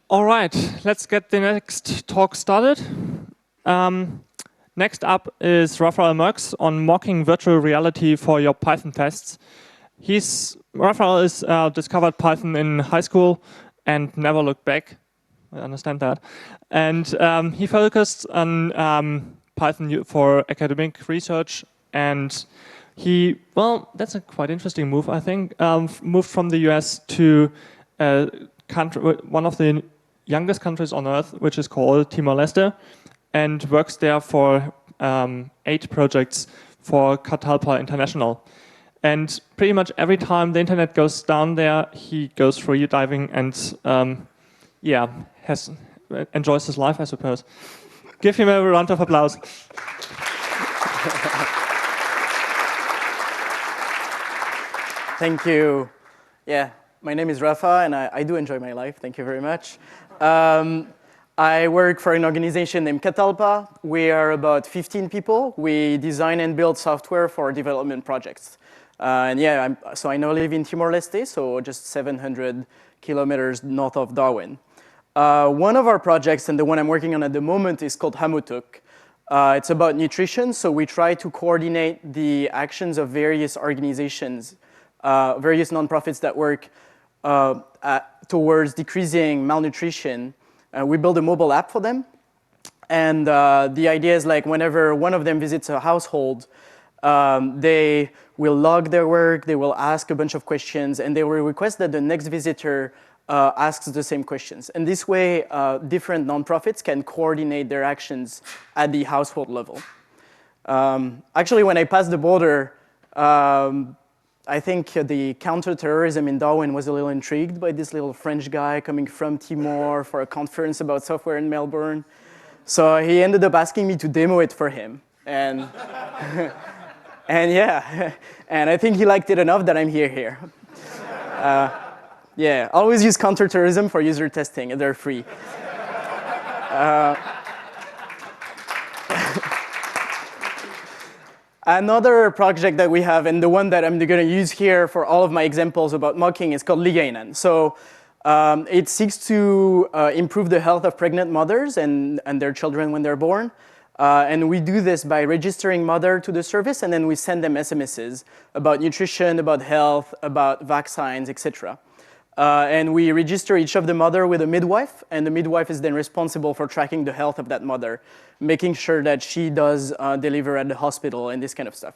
All right, let's get the next talk started. Next up is Raphael Merx on mocking virtual reality for your Python tests. Raphael is discovered Python in high school and never looked back. I understand that. And he focused on Python for academic research, and that's a quite interesting move, I think. Moved from the US to one of the youngest countries on earth, which is called Timor-Leste, and works there for 8 projects for Catalpa International. And pretty much every time the internet goes down there, he goes free diving and enjoys his life, I suppose. Give him a round of applause. Thank you. Yeah, my name is Rafa, and I do enjoy my life. Thank you very much. I work for an organization named Catalpa. We are about 15 people. We design and build software for development projects. So I now live in Timor-Leste, so just 700 kilometers north of Darwin. One of our projects, and the one I'm working on at the moment, is called Hamutuk. It's about nutrition, so we try to coordinate the actions of various organizations, various nonprofits that work towards decreasing malnutrition. We build a mobile app for them, and the idea is like whenever one of them visits a household, they will log their work, they will ask a bunch of questions, and they will request that the next visitor asks the same questions. And this way, different nonprofits can coordinate their actions at the household level. Actually, when I passed the border, I think the counterterrorism in Darwin was a little intrigued by this little French guy coming from Timor for a conference about software in Melbourne. So he ended up asking me to demo it for him. And, and I think he liked it enough that I'm here. Always use counterterrorism for user testing, and they're free. Another project that we have, and the one that I'm going to use here for all of my examples about mocking, is called Ligainan. So it seeks to improve the health of pregnant mothers and their children when they're born. And we do this by registering mother to the service, and then we send them SMSs about nutrition, about health, about vaccines, etc. And we register each of the mother with a midwife, and the midwife is then responsible for tracking the health of that mother, making sure that she does deliver at the hospital and this kind of stuff.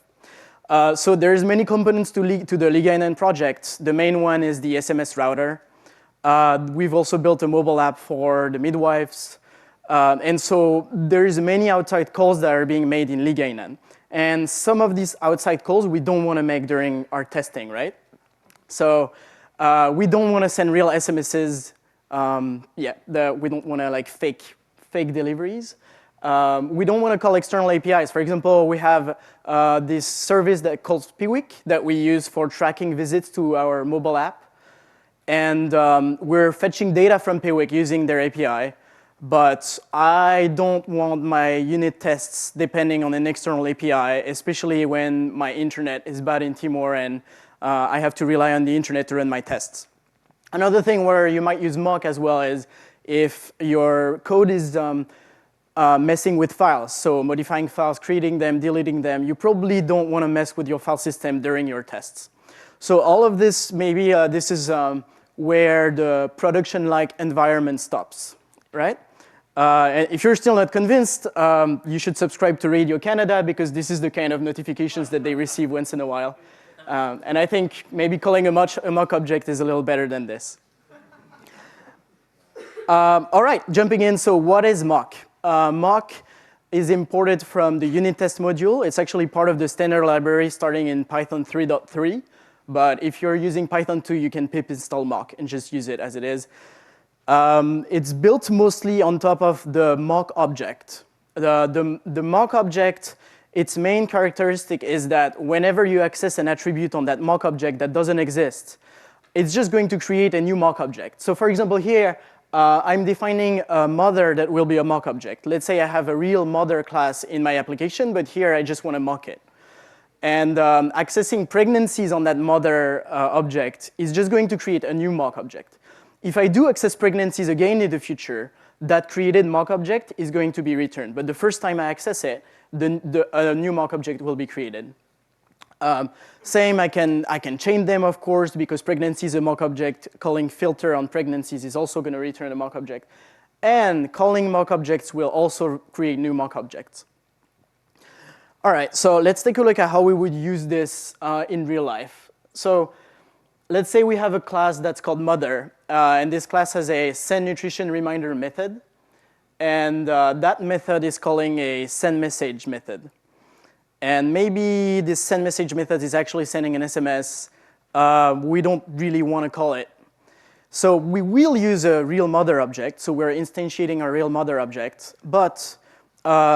So there's many components to the Ligainan project. The main one is the SMS router. We've also built a mobile app for the midwives. And so there's many outside calls that are being made in Ligainan. And some of these outside calls we don't want to make during our testing, right? So we don't want to send real SMSs. We don't want to like fake deliveries. We don't want to call external APIs. For example, we have this service that calls Piwik that we use for tracking visits to our mobile app. And we're fetching data from Piwik using their API. But I don't want my unit tests depending on an external API, especially when my internet is bad in Timor and I have to rely on the internet to run my tests. Another thing where you might use Mach as well is if your code is messing with files, so modifying files, creating them, deleting them, you probably don't want to mess with your file system during your tests. So all of this, maybe this is where the production-like environment stops, right? And if you're still not convinced, you should subscribe to Radio Canada because this is the kind of notifications that they receive once in a while. And I think maybe calling a mock object is a little better than this. All right, jumping in. So what is Mach? Mach is imported from the unit test module. It's actually part of the standard library starting in Python 3.3. But if you're using Python 2, you can pip install Mach and just use it as it is. It's built mostly on top of the Mach object. The Mach object, its main characteristic is that whenever you access an attribute on that Mach object that doesn't exist, it's just going to create a new Mach object. So for example, here, I'm defining a mother that will be a Mach object. Let's say I have a real mother class in my application, but here I just want to mock it. And accessing pregnancies on that mother object is just going to create a new Mach object. if I do access pregnancies again in the future, that created mock object is going to be returned. But the first time I access it, a new mock object will be created. Same, I can chain them, of course, because pregnancy is a mock object. Calling filter on pregnancies is also going to return a mock object. And calling mock objects will also create new mock objects. All right, so let's take a look at how we would use this in real life. So let's say we have a class that's called mother, and this class has a send nutrition reminder method. And that method is calling a send message method. And maybe this send message method is actually sending an SMS. We don't really want to call it. So we will use a real mother object. So we're instantiating our real mother object. But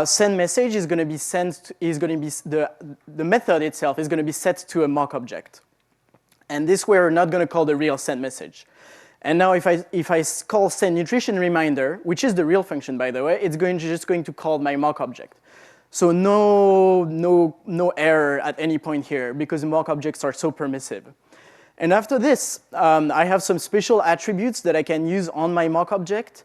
send message is going to be sent. The method itself is going to be set to a mock object. And this we're not going to call the real send message. And now if I call send nutrition reminder, which is the real function by the way, it's just going to call my mock object. So no error at any point here because mock objects are so permissive. And after this, I have some special attributes that I can use on my mock object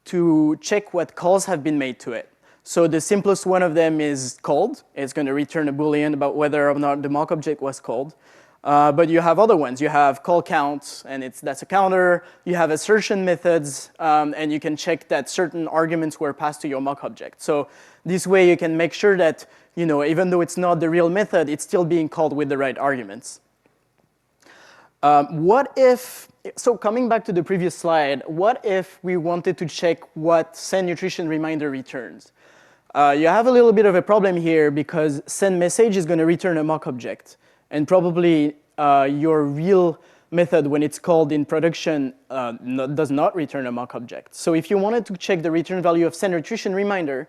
to check what calls have been made to it. So the simplest one of them is called. It's going to return a Boolean about whether or not the mock object was called. But you have other ones. You have call count, and that's a counter. You have assertion methods, and you can check that certain arguments were passed to your mock object. So this way you can make sure that, even though it's not the real method, it's still being called with the right arguments. So coming back to the previous slide, what if we wanted to check what send nutrition reminder returns? You have a little bit of a problem here because send message is going to return a mock object. And probably your real method, when it's called in production, does not return a mock object. So if you wanted to check the return value of send nutrition reminder,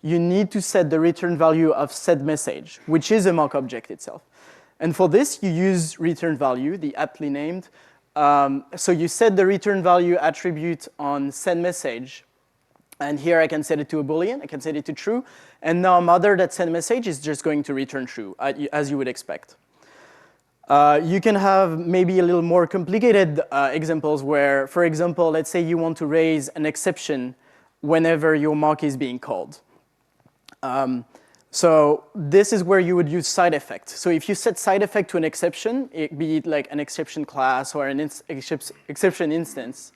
you need to set the return value of send message, which is a mock object itself. And for this, you use return value, the aptly named. So you set the return value attribute on send message. And here I can set it to a Boolean. I can set it to true. And now mother.send message is just going to return true, as you would expect. You can have maybe a little more complicated examples where, for example, let's say you want to raise an exception whenever your mock is being called. So this is where you would use side effect. So if you set side effect to an exception, be it like an exception class or an exception instance,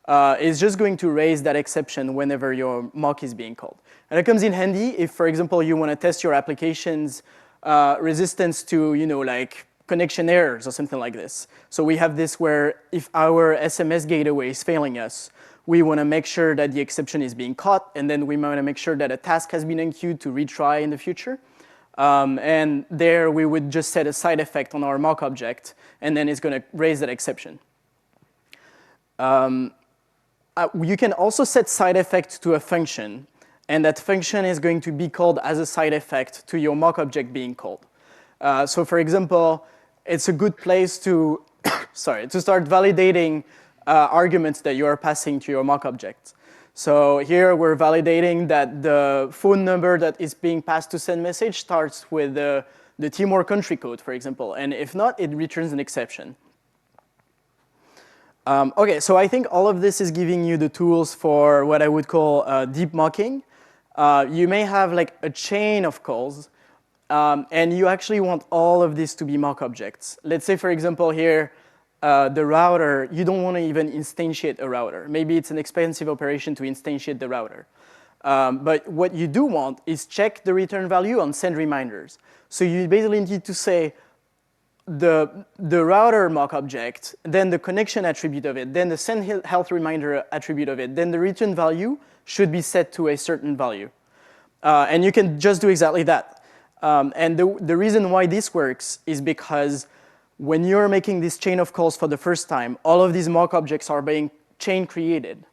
it's just going to raise that exception whenever your mock is being called. And it comes in handy if, for example, you want to test your application's resistance to, like connection errors or something like this. So we have this where if our SMS gateway is failing us, we want to make sure that the exception is being caught, and then we want to make sure that a task has been enqueued to retry in the future. And there we would just set a side effect on our mock object, and then it's going to raise that exception. You can also set side effect to a function, and that function is going to be called as a side effect to your mock object being called. So for example, it's a good place to, to start validating arguments that you are passing to your mock object. So here we're validating that the phone number that is being passed to send message starts with the Timor country code, for example. And if not, it returns an exception. OK, so I think all of this is giving you the tools for what I would call deep mocking. You may have like a chain of calls, and you actually want all of this to be mock objects. Let's say, for example, here, the router, you don't want to even instantiate a router. Maybe it's an expensive operation to instantiate the router. But what you do want is check the return value on send reminders. So you basically need to say the router mock object, then the connection attribute of it, then the send health reminder attribute of it, then the return value should be set to a certain value. And you can just do exactly that. And the reason why this works is because when you're making this chain of calls for the first time, all of these mock objects are being chain created.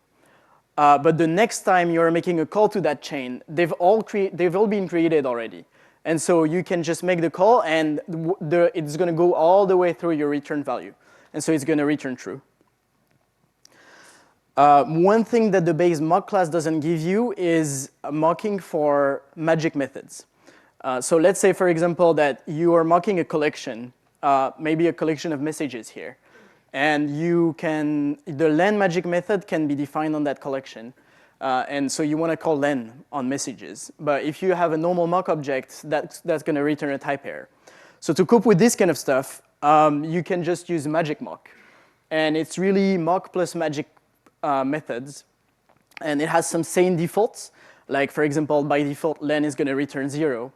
But the next time you're making a call to that chain, they've all been created already. And so you can just make the call, and it's going to go all the way through your return value. And so it's going to return true. One thing that the base mock class doesn't give you is mocking for magic methods. So let's say, for example, that you are mocking a collection, maybe a collection of messages here. And the len magic method can be defined on that collection. And so you want to call len on messages. But if you have a normal mock object, that's going to return a type error. So to cope with this kind of stuff, you can just use magic mock. And it's really mock plus magic methods. And it has some sane defaults. Like, for example, by default, len is going to return 0.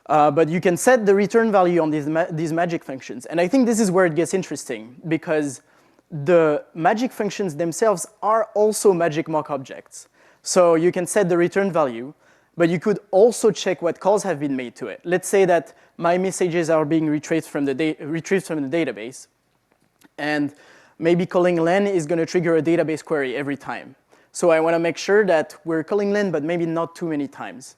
But you can set the return value on these magic functions. And I think this is where it gets interesting, because the magic functions themselves are also magic mock objects. So you can set the return value, but you could also check what calls have been made to it. Let's say that my messages are being retrieved from the database, and maybe calling len is going to trigger a database query every time. So I want to make sure that we're calling len, but maybe not too many times.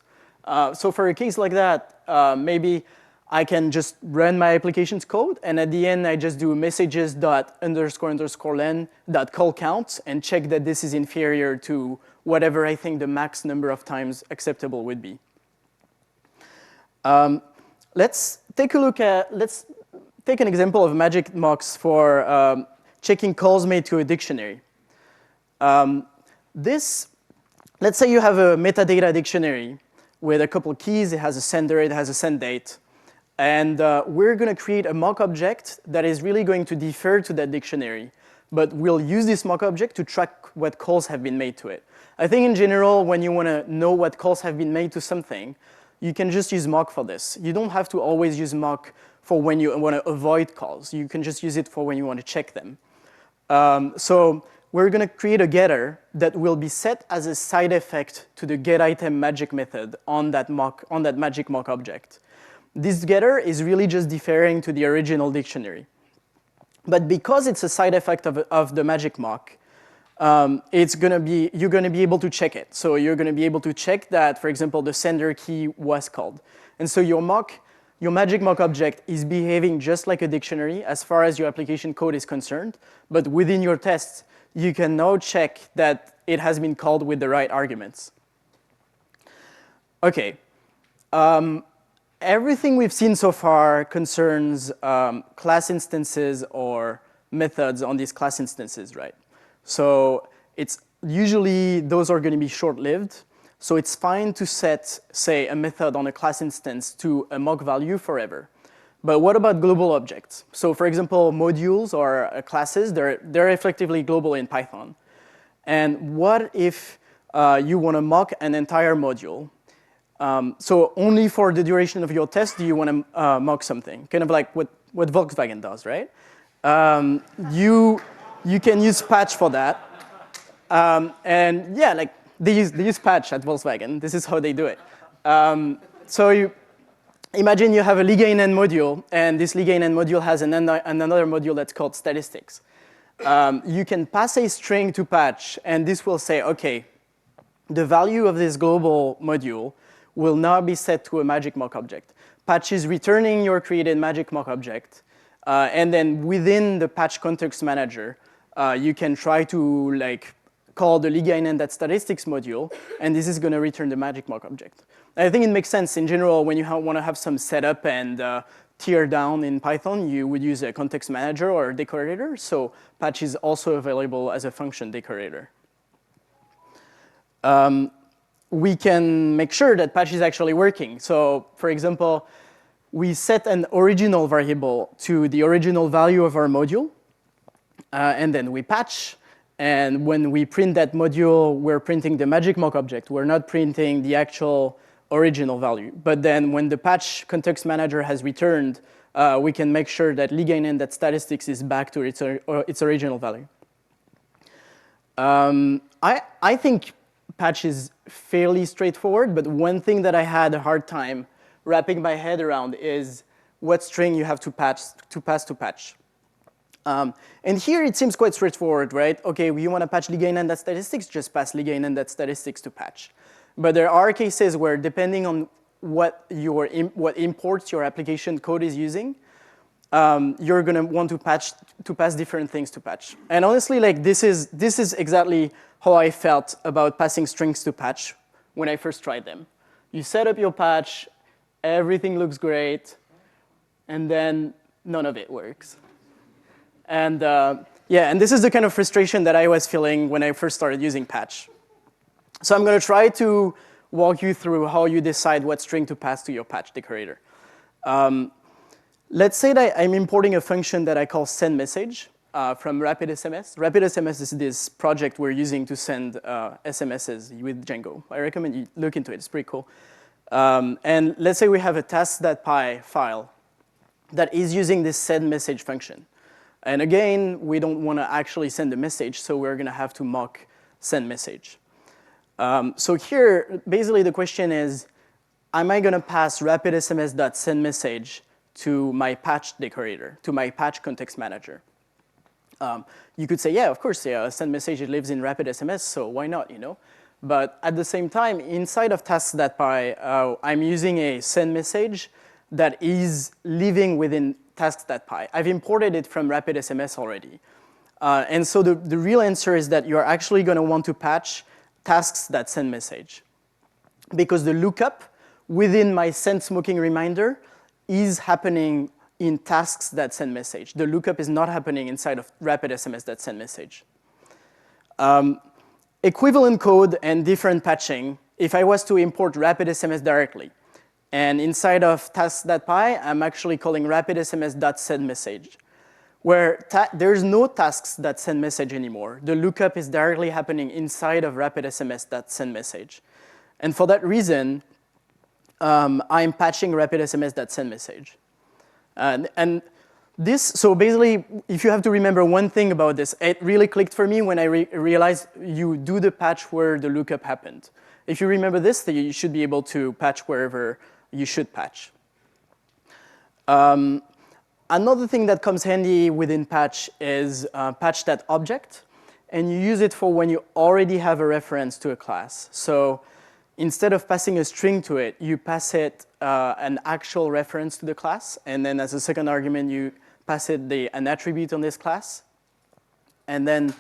So for a case like that, maybe I can just run my application's code, and at the end, I just do messages.__len.call count and check that this is inferior to whatever I think the max number of times acceptable would be. Let's take an example of magic mocks for checking calls made to a dictionary. Let's say you have a metadata dictionary with a couple keys. It has a sender, it has a send date. And we're going to create a mock object that is really going to defer to that dictionary. But we'll use this mock object to track what calls have been made to it. I think in general, when you want to know what calls have been made to something, you can just use mock for this. You don't have to always use mock for when you want to avoid calls. You can just use it for when you want to check them. So we're going to create a getter that will be set as a side effect to the getItem magic method on that magic mock object. This getter is really just deferring to the original dictionary. But because it's a side effect of the magic mock, you're going to be able to check it. So you're going to be able to check that, for example, the sender key was called. And so your magic mock object is behaving just like a dictionary as far as your application code is concerned. But within your tests, you can now check that it has been called with the right arguments. OK. Everything we've seen so far concerns class instances or methods on these class instances, right? So usually those are going to be short-lived. So it's fine to set, say, a method on a class instance to a mock value forever. But what about global objects? So for example, modules or classes, they're effectively global in Python. And what if you want to mock an entire module? So only for the duration of your test do you want to mock something, kind of like what Volkswagen does, right? You can use patch for that. And yeah, like they use patch at Volkswagen. This is how they do it. So imagine you have a ligainen module, and this ligainen module has another module that's called statistics. You can pass a string to patch, and this will say, OK, the value of this global module will now be set to a magic mock object. Patch is returning your created magic mock object. And then within the patch context manager, you can try to call the ligainen.statistics module, and this is going to return the magic mock object. I think it makes sense in general when you want to have some setup and tear down in Python, you would use a context manager or a decorator. So patch is also available as a function decorator. We can make sure that patch is actually working. So for example, we set an original variable to the original value of our module, and then we patch. And when we print that module, we're printing the magic mock object. We're not printing the actual original value. But then when the patch context manager has returned, we can make sure that ligainen.statistics is back to its original value. I think patch is fairly straightforward, but one thing that I had a hard time wrapping my head around is what string you have to pass to patch. And here it seems quite straightforward, right? OK, you want to patch ligainen.statistics, just pass ligainen.statistics to patch. But there are cases where, depending on what imports your application code is using, you're going to want to pass different things to patch. And honestly, this is exactly how I felt about passing strings to patch when I first tried them. You set up your patch, everything looks great, and then none of it works. And yeah, and this is the kind of frustration that I was feeling when I first started using patch. So I'm going to try to walk you through how you decide what string to pass to your patch decorator. Let's say that I'm importing a function that I call sendMessage from RapidSMS. RapidSMS is this project we're using to send SMSs with Django. I recommend you look into it. It's pretty cool. And let's say we have a task.py file that is using this sendMessage function. And again, we don't want to actually send a message, so we're going to have to mock sendMessage. So here, basically the question is, am I going to pass rapidSMS.sendMessage to my patch decorator, to my patch context manager? You could say, yeah, of course, yeah, sendMessage lives in RapidSMS, so why not, you know? But at the same time, inside of tasks.py, I'm using a sendMessage that is living within tasks.py. I've imported it from RapidSMS already. And so the real answer is that you're actually going to want to patch tasks.sendMessage, because the lookup within my send smoking reminder is happening in tasks.sendMessage. The lookup is not happening inside of RapidSMS.sendMessage. Equivalent code and different patching, if I was to import RapidSMS directly, and inside of tasks.py, I'm actually calling RapidSMS.sendMessage, where there's no tasks.sendMessage anymore. The lookup is directly happening inside of RapidSMS.sendMessage. And for that reason, I'm patching RapidSMS.sendMessage. And this, so basically, if you have to remember one thing about this, it really clicked for me when I realized you do the patch where the lookup happened. If you remember this, then you should be able to patch wherever you should patch. Another thing that comes handy within patch is patch.object, and you use it for when you already have a reference to a class. So instead of passing a string to it, you pass it an actual reference to the class, and then as a second argument, you pass it an attribute on this class. And then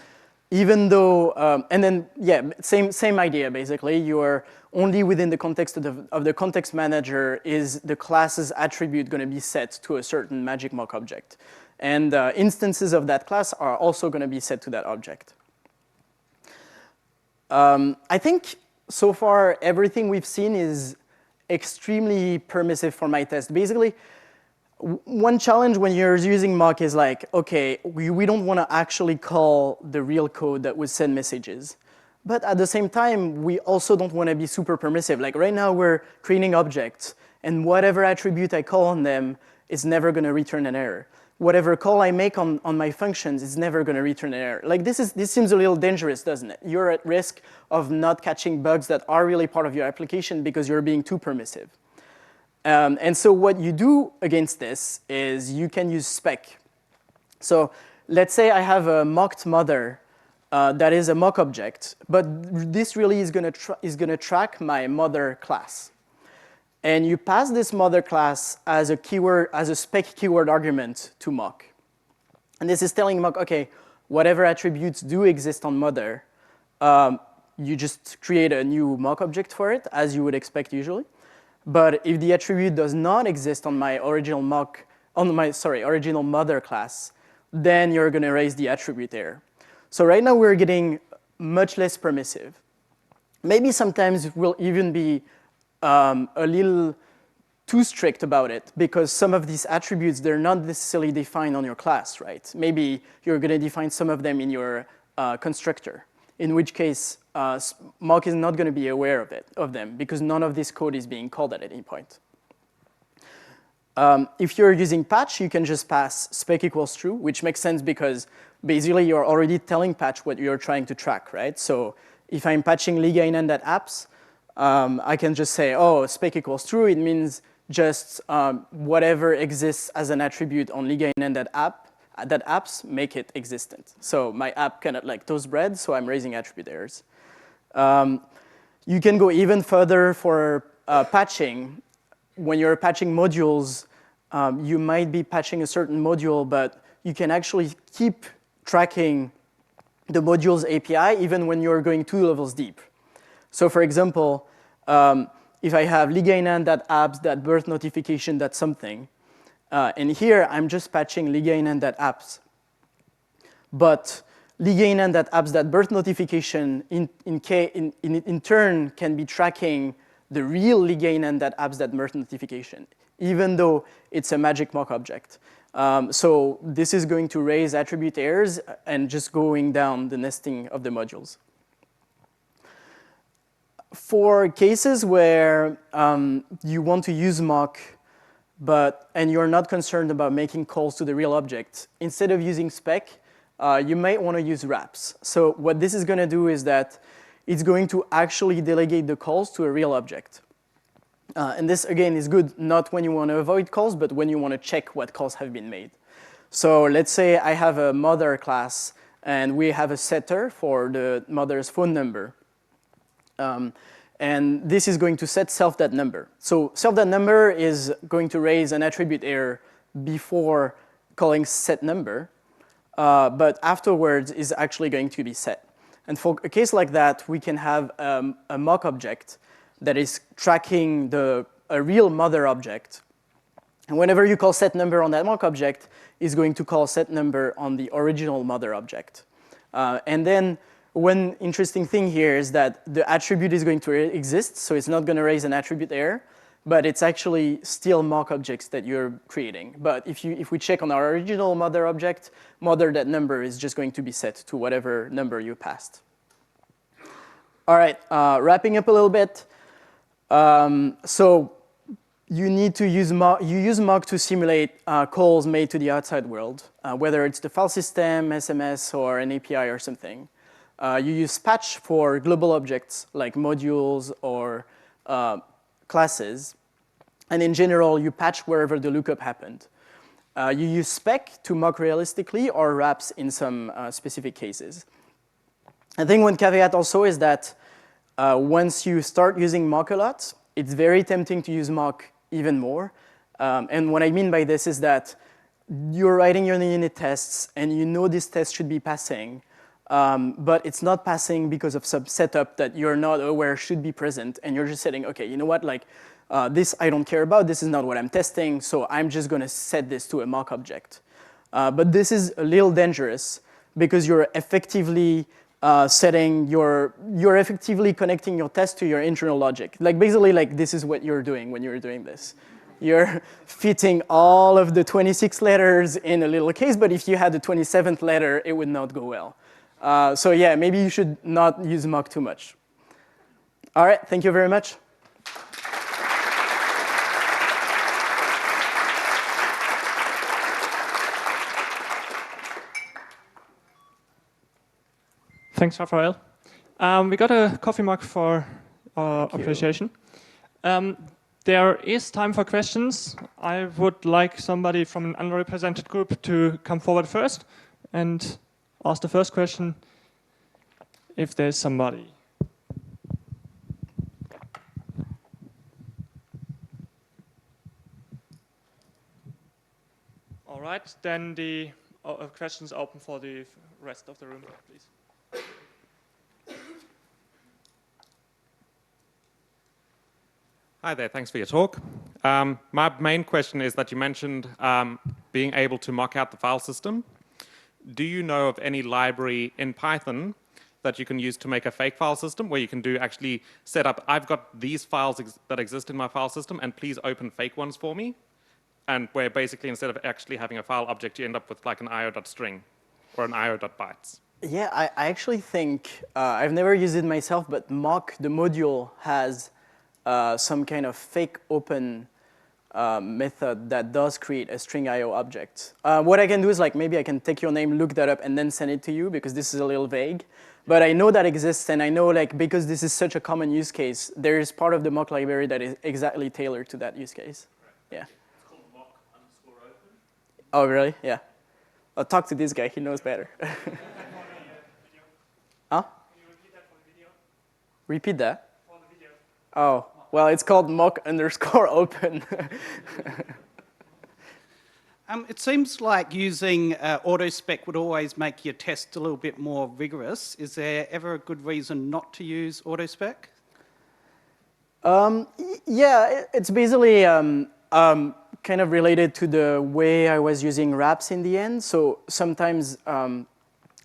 even though, and then, yeah, same idea, basically. You are only within the context of the context manager is the class's attribute going to be set to a certain magic mock object. And instances of that class are also going to be set to that object. I think so far, everything we've seen is extremely permissive for my test. Basically, one challenge when you're using Mach is like, OK, we don't want to actually call the real code that would send messages. But at the same time, we also don't want to be super permissive. Like right now, we're creating objects, and whatever attribute I call on them is never going to return an error. Whatever call I make on my functions is never going to return an error. Like this seems a little dangerous, doesn't it? You're at risk of not catching bugs that are really part of your application because you're being too permissive. And so what you do against this is you can use Spec. So let's say I have a mocked mother that is a mock object, but this really is going to track my mother class. And you pass this mother class as a keyword, as a spec keyword argument to mock. And this is telling mock, OK, whatever attributes do exist on mother, you just create a new mock object for it, as you would expect usually. But if the attribute does not exist on my original original mother class, then you're going to raise the attribute there. So right now we're getting much less permissive. Maybe sometimes we'll even be a little too strict about it because some of these attributes, they're not necessarily defined on your class, right? Maybe you're going to define some of them in your constructor, in which case Mach is not going to be aware of them because none of this code is being called at any point. If you're using patch, you can just pass spec equals true, which makes sense because basically you're already telling patch what you're trying to track, right? So if I'm patching ligainen.apps, I can just say, oh, spec equals true. It means just whatever exists as an attribute on ligainen.apps, make it existent. So my app cannot like toast bread, so I'm raising attribute errors. You can go even further for patching. When you're patching modules, you might be patching a certain module, but you can actually keep tracking the module's API even when you're going 2 levels deep. So for example, if I have ligainen.apps.birth notification.something, and here I'm just patching ligainen.apps. but ligainen that apps that birth notification in turn can be tracking the real ligainen that apps that birth notification, even though it's a magic mock object. So this is going to raise attribute errors and just going down the nesting of the modules. For cases where you want to use Mach, and you're not concerned about making calls to the real object, instead of using Spec, you might want to use wraps. So what this is going to do is that it's going to actually delegate the calls to a real object. And this, again, is good not when you want to avoid calls, but when you want to check what calls have been made. So let's say I have a mother class, and we have a setter for the mother's phone number. And this is going to set self.number. So self.number is going to raise an attribute error before calling setNumber, but afterwards is actually going to be set. And for a case like that, we can have a mock object that is tracking a real mother object. And whenever you call setNumber on that mock object, it's going to call setNumber on the original mother object. And then one interesting thing here is that the attribute is going to exist, so it's not going to raise an attribute error, but it's actually still mock objects that you're creating. But if we check on our original mother object, mother.number is just going to be set to whatever number you passed. All right, wrapping up a little bit. So you need to use Mach, to simulate calls made to the outside world, whether it's the file system, SMS, or an API or something. You use patch for global objects like modules or classes. And in general, you patch wherever the lookup happened. You use Spec to mock realistically or wraps in some specific cases. I think one caveat also is that once you start using Mach a lot, it's very tempting to use Mach even more. And what I mean by this is that you're writing your unit tests, and you know this test should be passing. But it's not passing because of some setup that you're not aware should be present, and you're just saying, okay, you know what, like this I don't care about, this is not what I'm testing, so I'm just going to set this to a mock object. But this is a little dangerous because you're effectively you're effectively connecting your test to your internal logic. Like basically, like this is what you're doing when you're doing this. You're fitting all of the 26 letters in a little case, but if you had the 27th letter, it would not go well. So yeah, maybe you should not use Mach too much. All right, thank you very much. Thanks, Raphael. We got a coffee mug for appreciation. There is time for questions. I would like somebody from an underrepresented group to come forward first and ask the first question, if there's somebody. All right, then the questions open for the rest of the room, please. Hi there, thanks for your talk. My main question is that you mentioned being able to mock out the file system. Do you know of any library in Python that you can use to make a fake file system where you can actually set up, I've got these files that exist in my file system and please open fake ones for me? And where basically instead of actually having a file object, you end up with like an io.string or an io.bytes. Yeah, I actually think, I've never used it myself, but Mach, the module, has some kind of fake open method that does create a string IO object. What I can do is like maybe I can take your name, look that up, and then send it to you because this is a little vague. But I know that exists, and I know like because this is such a common use case, there is part of the Mach library that is exactly tailored to that use case. Yeah. It's called Mach_open. Oh, really? Yeah. I'll talk to this guy. He knows better. Huh? Can you repeat that for the video? Repeat that? For the video. Oh, well, it's called Mach_open. It seems like using AutoSpec would always make your test a little bit more rigorous. Is there ever a good reason not to use AutoSpec? Yeah, it's basically kind of related to the way I was using wraps in the end. So sometimes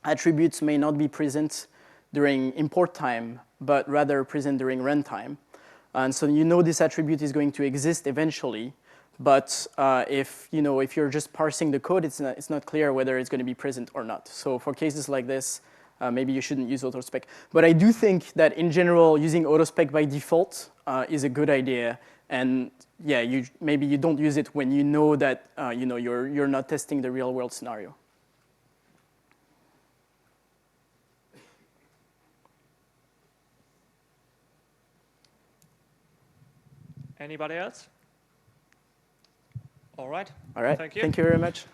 attributes may not be present during import time, but rather present during runtime. And so you know this attribute is going to exist eventually, but if you're just parsing the code, it's not clear whether it's going to be present or not. So for cases like this, maybe you shouldn't use autospec. But I do think that in general, using autospec by default is a good idea. And yeah, maybe you don't use it when you know that you're not testing the real world scenario. Anybody else? All right. All right. Thank you. Thank you very much.